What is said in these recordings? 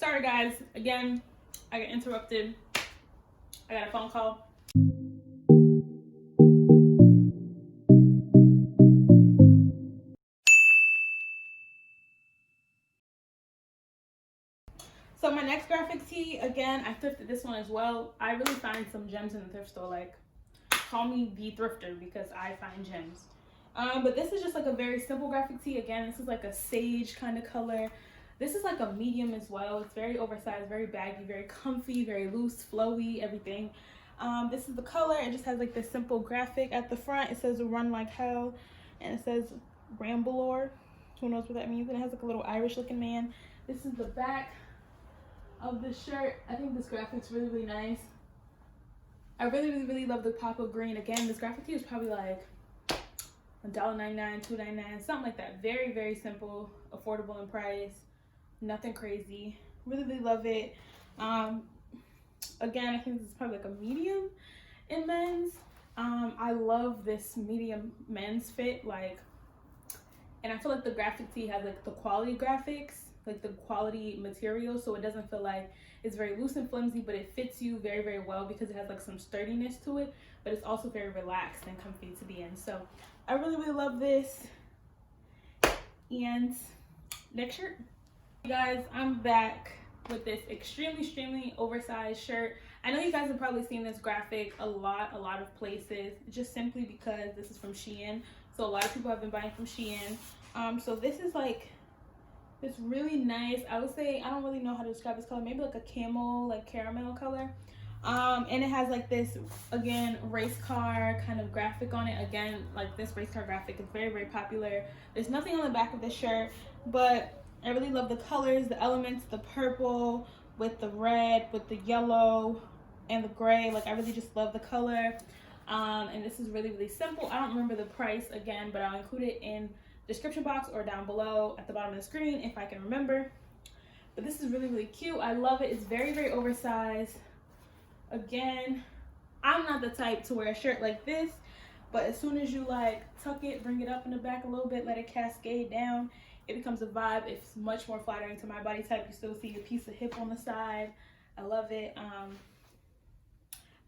Sorry guys, again, I got interrupted. I got a phone call. So my next graphic tee, again, I thrifted this one as well. I really find some gems in the thrift store. Like, call me the thrifter because I find gems. But this is just like a very simple graphic tee. Again, this is like a sage kind of color. This is like a medium as well. It's very oversized, very baggy, very comfy, very loose, flowy, everything. This is the color. It just has like this simple graphic at the front. It says "Run Like Hell," and it says "Ramblor." Who knows what that means? And it has like a little Irish-looking man. This is the back of the shirt. I think this graphic's really, really nice. I really love the pop of green. Again, this graphic tee is probably like $1.99, $2.99, something like that. Very simple, affordable in price, nothing crazy. Really love it. Again, I think this is probably like a medium in men's. I love this medium men's fit, like, and I feel like the graphic tee has like the quality graphics, like the quality material, so it doesn't feel like it's very loose and flimsy, but it fits you very well because it has like some sturdiness to it, but it's also very relaxed and comfy to be in. So I really love this. And next shirt, you guys, I'm back with this extremely oversized shirt. I know you guys have probably seen this graphic a lot of places, just simply because this is from Shein. So a lot of people have been buying from Shein. So this is like this really nice, I would say, I don't really know how to describe this color, maybe like a camel, like caramel color. And it has like this, again, race car kind of graphic on it. Again, like this race car graphic is very popular. There's nothing on the back of the shirt, but I really love the colors, the elements, the purple with the red, with the yellow and the gray. Like, I really just love the color. And this is really simple. I don't remember the price again, but I'll include it in the description box or down below at the bottom of the screen if I can remember. But this is really cute. I love it. It's very oversized. Again, I'm not the type to wear a shirt like this, but as soon as you like tuck it, bring it up in the back a little bit, let it cascade down, it becomes a vibe. It's much more flattering to my body type. You still see a piece of hip on the side. I love it.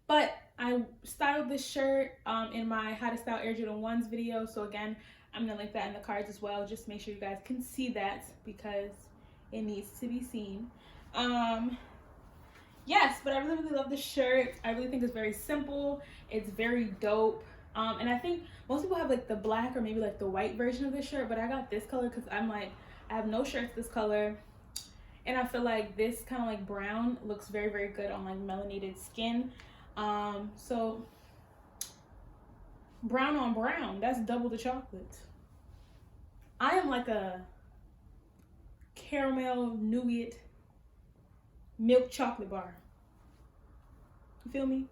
But I styled this shirt in my How to Style Air Jordan 1s video. So again, I'm gonna link that in the cards as well. Just make sure you guys can see that because it needs to be seen. Yes, but I really love this shirt. I really think it's very simple. It's very dope. And I think most people have like the black or maybe like the white version of this shirt, but I got this color because I'm like, I have no shirts this color. And I feel like this kind of like brown looks very good on like melanated skin. So brown on brown, that's double the chocolate. I am like a caramel nougat milk chocolate bar. You feel me?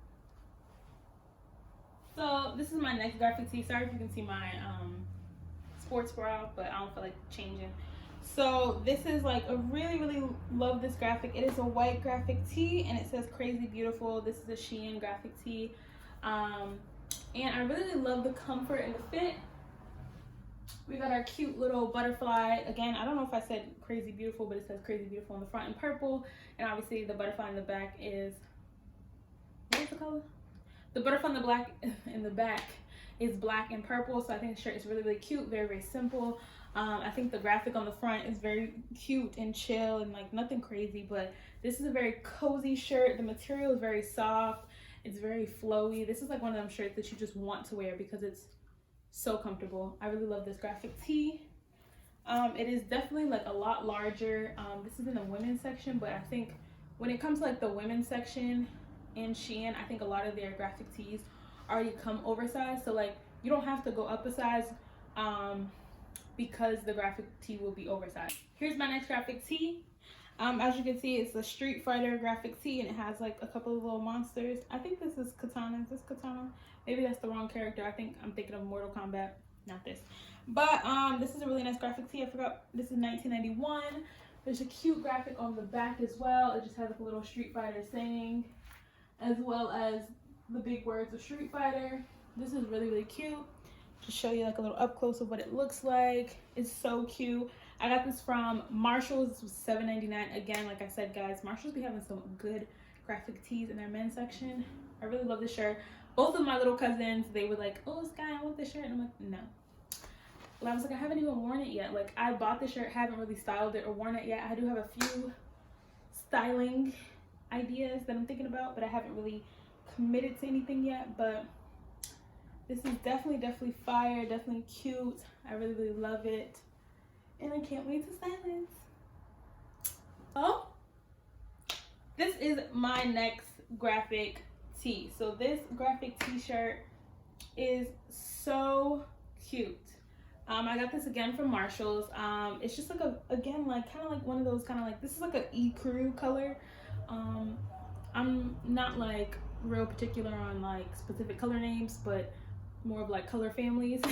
So this is my next graphic tee. Sorry if you can see my sports bra, but I don't feel like changing. So this is like a really love this graphic. It is a white graphic tee and it says Crazy Beautiful. This is a Shein graphic tee. And I really love the comfort and the fit. We got our cute little butterfly. Again, I don't know if I said Crazy Beautiful, but it says Crazy Beautiful in the front in purple. And obviously the butterfly in the back is, what is the color? The butterfly in the back is black and purple. So I think the shirt is really cute, very simple. I think the graphic on the front is very cute and chill and like nothing crazy, but this is a very cozy shirt. The material is very soft. It's very flowy. This is like one of them shirts that you just want to wear because it's so comfortable. I really love this graphic tee. It is definitely like a lot larger. This is in the women's section, but I think when it comes to like the women's section in Shein, I think a lot of their graphic tees already come oversized. So like you don't have to go up a size because the graphic tee will be oversized. Here's my next graphic tee. As you can see, it's a Street Fighter graphic tee and it has like a couple of little monsters. I think this is Katana. Is this Katana? Maybe that's the wrong character. I think I'm thinking of Mortal Kombat, not this. But this is a really nice graphic tee. I forgot this is 1991. There's a cute graphic on the back as well. It just has like a little Street Fighter saying, as well as the big words of Street Fighter. This is really cute. Just show you like a little up close of what it looks like. It's so cute. I got this from Marshalls. This was $7.99. Again, like I said, guys, Marshalls be having some good graphic tees in their men's section. I really love this shirt. Both of my little cousins, they were like, oh, Sky, I want this shirt. And I'm like, no. Well, I was like, I haven't even worn it yet. Like, I bought the shirt, haven't really styled it or worn it yet. I do have a few styling ideas that I'm thinking about, but I haven't really committed to anything yet. But this is definitely fire, definitely cute. I really love it. And I can't wait to style it. Oh, this is my next graphic tee. So this graphic t-shirt is so cute. I got this again from Marshalls. It's just like again, like kind of like one of those kind of like, this is like an ecru color. I'm not like real particular on like specific color names, but more of like color families.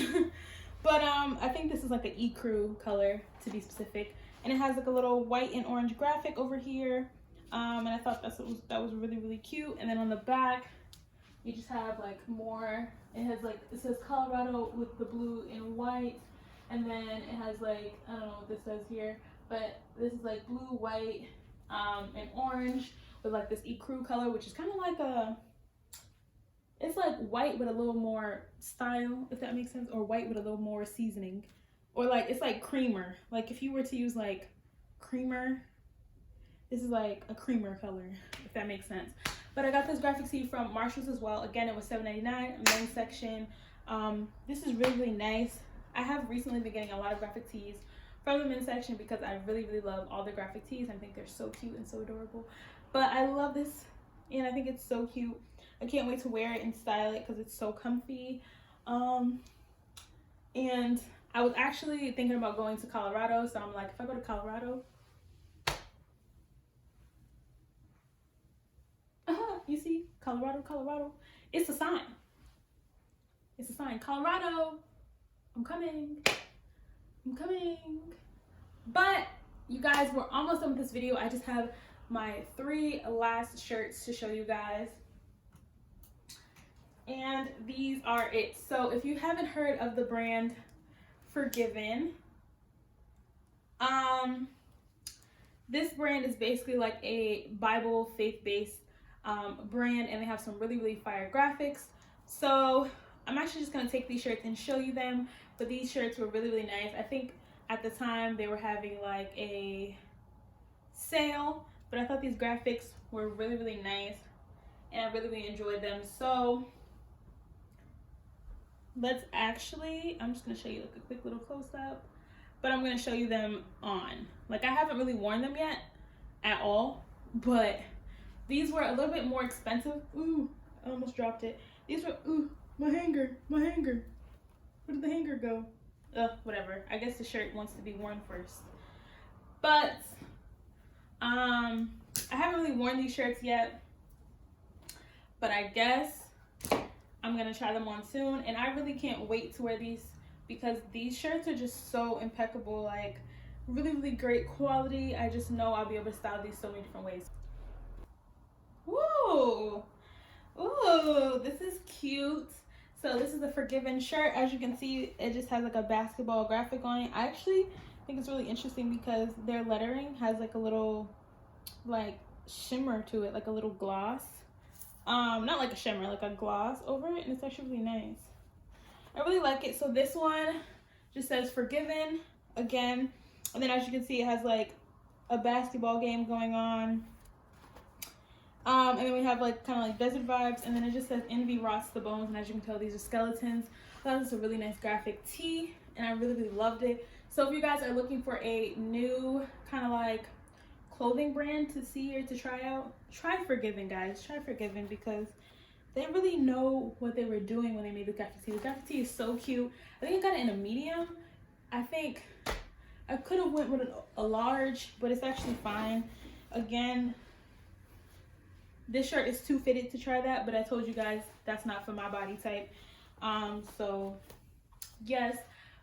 But I think this is like an ecru color to be specific, and it has like a little white and orange graphic over here. And I thought that was really cute. And then on the back, you just have like more. It has like, it says Colorado with the blue and white, and then it has like, I don't know what this says here, but this is like blue, white, and orange with like this ecru color, which is kind of like a, it's like white with a little more style, if that makes sense, or white with a little more seasoning, or like it's like creamer. Like if you were to use like creamer, this is like a creamer color, if that makes sense. But I got this graphic tee from Marshalls as well. Again, it was $7.99, men's section. This is really nice. I have recently been getting a lot of graphic tees from the men's section because I really love all the graphic tees. I think they're so cute and so adorable. But I love this, and I think it's so cute. I can't wait to wear it and style it because it's so comfy. And I was actually thinking about going to Colorado, so I'm like, if I go to Colorado, you see, Colorado, it's a sign. It's a sign. Colorado, I'm coming. But you guys, we're almost done with this video. I just have my 3 last shirts to show you guys, and these are it. So if you haven't heard of the brand Forgiven, this brand is basically like a Bible faith-based brand, and they have some really fire graphics. So I'm actually just gonna take these shirts and show you them. But these shirts were really nice. I think at the time they were having like a sale, but I thought these graphics were really nice, and I really enjoyed them. So let's actually, I'm just gonna show you like a quick little close-up, but I'm gonna show you them on. Like, I haven't really worn them yet at all, but these were a little bit more expensive. Ooh, I almost dropped it. These were, ooh, my hanger. Where did the hanger go? Whatever. I guess the shirt wants to be worn first. But I haven't really worn these shirts yet, but I guess I'm gonna try them on soon, and I really can't wait to wear these because these shirts are just so impeccable, like really great quality. I just know I'll be able to style these so many different ways. Ooh, this is cute. So this is the Forgiven shirt. As you can see, it just has like a basketball graphic on it. I actually think it's really interesting because their lettering has like a little like shimmer to it, like a little gloss. Not like a shimmer, like a gloss over it, and it's actually really nice. I really like it. So this one just says Forgiven again, and then as you can see, it has like a basketball game going on. And then we have like kind of like desert vibes, and then it just says Envy rots the bones, and as you can tell, these are skeletons. I thought this was a really nice graphic tee, and I really loved it. So if you guys are looking for a new kind of like clothing brand to see or to try out, try Forgiven, guys. Try Forgiven because they really know what they were doing when they made the graphic tee. The graphic tee is so cute. I think I got it in a medium. I think I could have went with a large, but it's actually fine. Again, this shirt is too fitted to try that, but I told you guys that's not for my body type. So yes,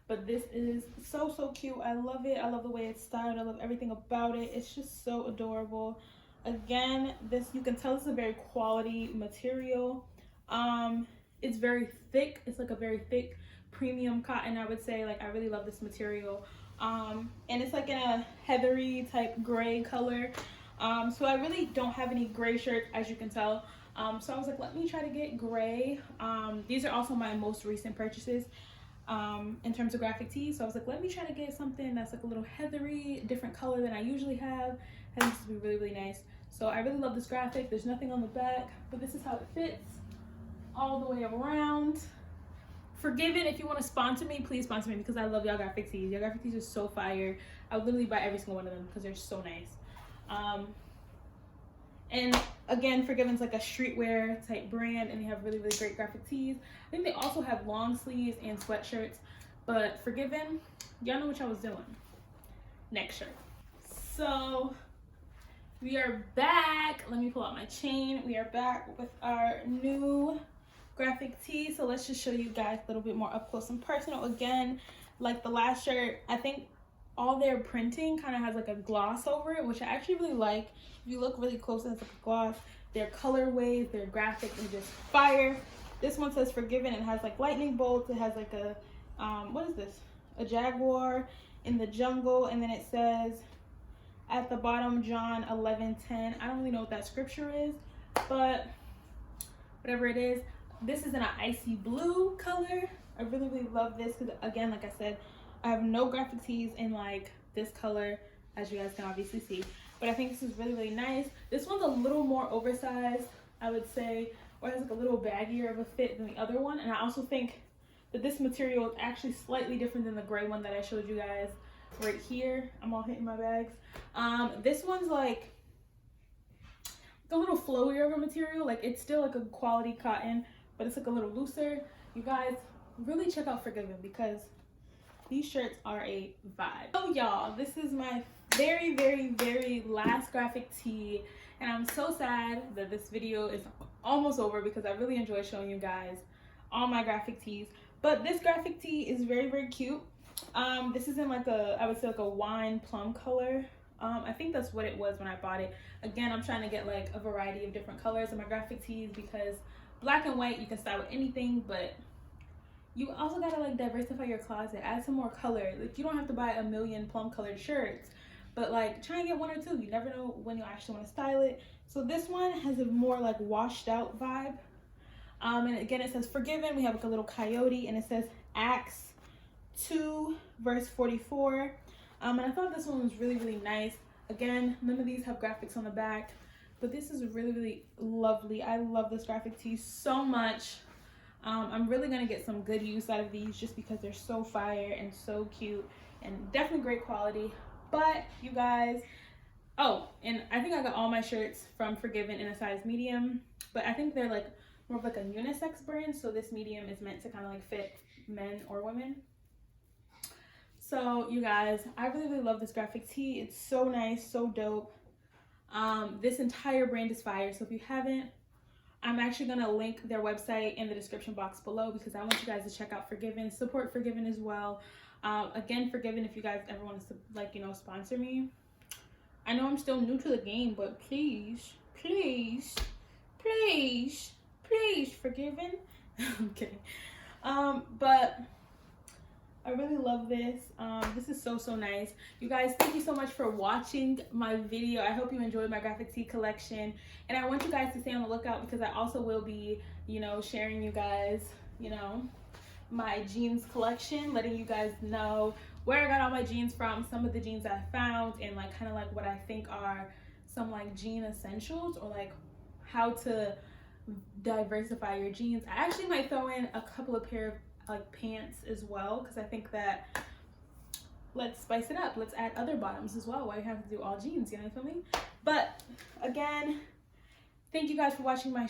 but this is so cute. I love it. I love the way it's styled. I love everything about it. It's just so adorable. Again, this, you can tell it's a very quality material. It's very thick. It's like a very thick premium cotton, I would say. Like, I really love this material. And it's like in a heathery type gray color. So I really don't have any gray shirts, as you can tell. So I was like, let me try to get gray. These are also my most recent purchases in terms of graphic tees. So I was like, let me try to get something that's like a little heathery, different color than I usually have. I think this would be really, really nice. So I really love this graphic. There's nothing on the back, but this is how it fits all the way around. Forgiven, if you want to sponsor me, please sponsor me, because I love y'all graphic tees. Y'all graphic tees are so fire. I would literally buy every single one of them because they're so nice. And again, Forgiven's like a streetwear type brand, and they have really, really great graphic tees. I think they also have long sleeves and sweatshirts, but Forgiven, y'all know what y'all was doing. Next shirt. So we are back. Let me pull out my chain. We are back with our new graphic tee. So let's just show you guys a little bit more up close and personal. Again, like the last shirt, I think all their printing kind of has like a gloss over it, which I actually really like. If you look really close, it has like a gloss. Their colorways, their graphics are just fire. This one says Forgiven and has like lightning bolts. It has like a what is this, a jaguar in the jungle, and then it says at the bottom John 11:10. I don't really know what that scripture is, but whatever it is, this is in an icy blue color. I really, really love this because, again, like I said, I have no graphic tees in like this color, as you guys can obviously see. But I think this is really, really nice. This one's a little more oversized, I would say, or has like a little baggier of a fit than the other one. And I also think that this material is actually slightly different than the gray one that I showed you guys right here. I'm all hitting my bags. This one's like a little flowier of a material. Like, it's still like a quality cotton, but it's like a little looser. You guys really check out Forgiven because these shirts are a vibe. So y'all, this is my very, very, very last graphic tee, and I'm so sad that this video is almost over because I really enjoy showing you guys all my graphic tees. But this graphic tee is very, very cute. This is in like a, I would say like a wine plum color. I think that's what it was when I bought it. Again, I'm trying to get like a variety of different colors in my graphic tees because black and white you can style with anything, but you also gotta like diversify your closet, add some more color. Like, you don't have to buy a million plum colored shirts, but like try and get one or two. You never know when you'll actually want to style it. So this one has a more like washed out vibe. And again, it says Forgiven. We have like a little coyote, and it says Acts 2 verse 44. And I thought this one was really, really nice. Again, none of these have graphics on the back, but this is really, really lovely. I love this graphic tee so much. I'm really gonna get some good use out of these just because they're so fire and so cute and definitely great quality. But you guys, oh, and I think I got all my shirts from Forgiven in a size medium, but I think they're like more of like a unisex brand, so this medium is meant to kind of like fit men or women. So you guys, I really, really love this graphic tee. It's so nice, so dope. This entire brand is fire, so if you haven't, I'm actually gonna link their website in the description box below because I want you guys to check out Forgiven, support Forgiven as well. Again, Forgiven, if you guys ever want to, like, you know, sponsor me. I know I'm still new to the game, but please, please, please, please, Forgiven. I'm kidding. But I really love this. This is so, so nice. You guys, thank you so much for watching my video. I hope you enjoyed my graphic tee collection. And I want you guys to stay on the lookout because I also will be, you know, sharing you guys, you know, my jeans collection, letting you guys know where I got all my jeans from, some of the jeans I found, and like kind of like what I think are some like jean essentials, or like how to diversify your jeans. I actually might throw in a couple of pair of like pants as well because I think that let's spice it up. Let's add other bottoms as well. Why you have to do all jeans, you know what I mean? But again, thank you guys for watching my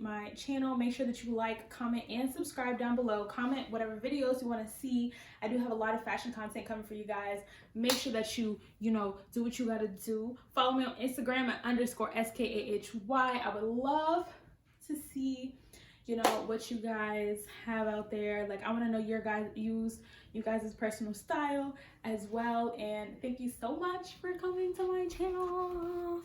my channel. Make sure that you like, comment, and subscribe down below. Comment whatever videos you want to see. I do have a lot of fashion content coming for you guys. Make sure that you know, do what you gotta do. Follow me on Instagram at _SKAHY. I would love to see, you know, what you guys have out there. Like, I want to know you guys' personal style as well. And thank you so much for coming to my channel.